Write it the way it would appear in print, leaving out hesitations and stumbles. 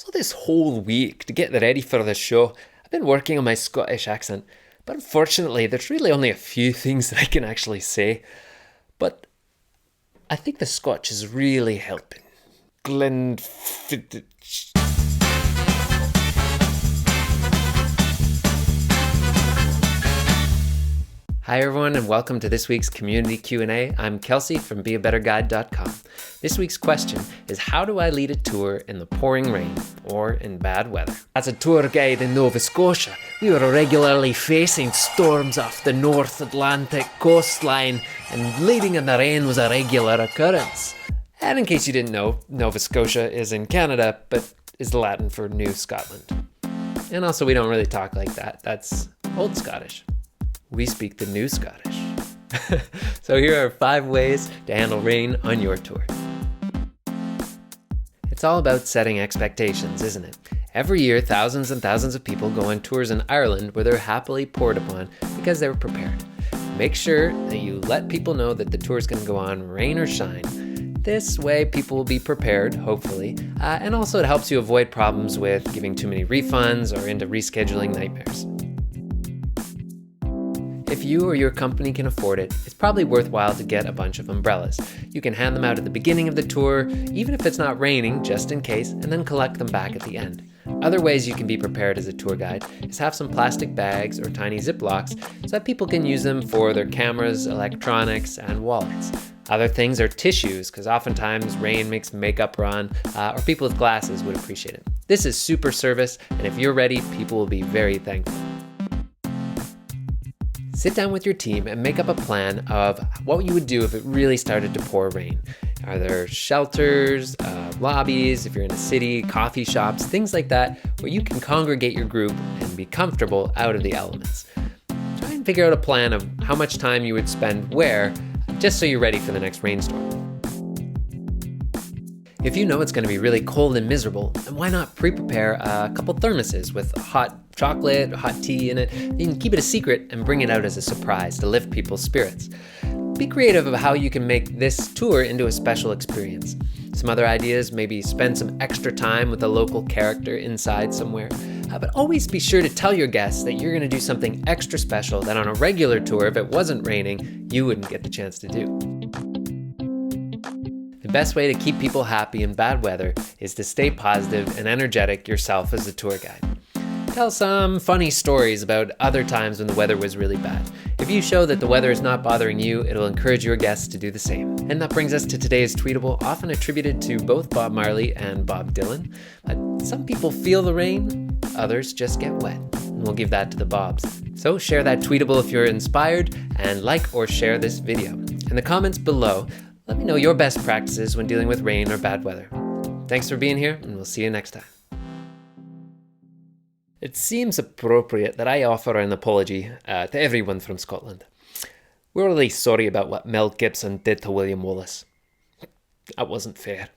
So this whole week, to get ready for the show, I've been working on my Scottish accent, but unfortunately there's really only a few things that I can actually say. But I think the Scotch is really helping. Hi everyone, and welcome to this week's Community Q&A. I'm Kelsey from beabetterguide.com. This week's question is, how do I lead a tour in the pouring rain or in bad weather? As a tour guide in Nova Scotia, we were regularly facing storms off the North Atlantic coastline, and leading in the rain was a regular occurrence. And in case you didn't know, Nova Scotia is in Canada, but is Latin for New Scotland. And also, we don't really talk like that. That's Old Scottish. We speak the New Scottish. So here are 5 ways to handle rain on your tour. It's all about setting expectations, isn't it? Every year, thousands and thousands of people go on tours in Ireland where they're happily poured upon because they were prepared. Make sure that you let people know that the tour is going to go on rain or shine. This way, people will be prepared, hopefully, and also it helps you avoid problems with giving too many refunds or into rescheduling nightmares. If you or your company can afford it, it's probably worthwhile to get a bunch of umbrellas. You can hand them out at the beginning of the tour, even if it's not raining, just in case, and then collect them back at the end. Other ways you can be prepared as a tour guide is have some plastic bags or tiny Ziplocs so that people can use them for their cameras, electronics, and wallets. Other things are tissues, because oftentimes rain makes makeup run, or people with glasses would appreciate it. This is super service, and if you're ready, people will be very thankful. Sit down with your team and make up a plan of what you would do if it really started to pour rain. Are there shelters, lobbies, if you're in a city, coffee shops, things like that, where you can congregate your group and be comfortable out of the elements. Try and figure out a plan of how much time you would spend where, just so you're ready for the next rainstorm. If you know it's going to be really cold and miserable, then why not pre-prepare a couple thermoses with hot chocolate, hot tea in it. You can keep it a secret and bring it out as a surprise to lift people's spirits. Be creative about how you can make this tour into a special experience. Some other ideas, maybe spend some extra time with a local character inside somewhere. But always be sure to tell your guests that you're going to do something extra special that on a regular tour, if it wasn't raining, you wouldn't get the chance to do. The best way to keep people happy in bad weather is to stay positive and energetic yourself as a tour guide. Tell some funny stories about other times when the weather was really bad. If you show that the weather is not bothering you, it'll encourage your guests to do the same. And that brings us to today's tweetable, often attributed to both Bob Marley and Bob Dylan. But some people feel the rain, others just get wet. And we'll give that to the Bobs. So share that tweetable if you're inspired, and like or share this video. In the comments below, let me know your best practices when dealing with rain or bad weather. Thanks for being here, and we'll see you next time. It seems appropriate that I offer an apology to everyone from Scotland. We're really sorry about what Mel Gibson did to William Wallace. That wasn't fair.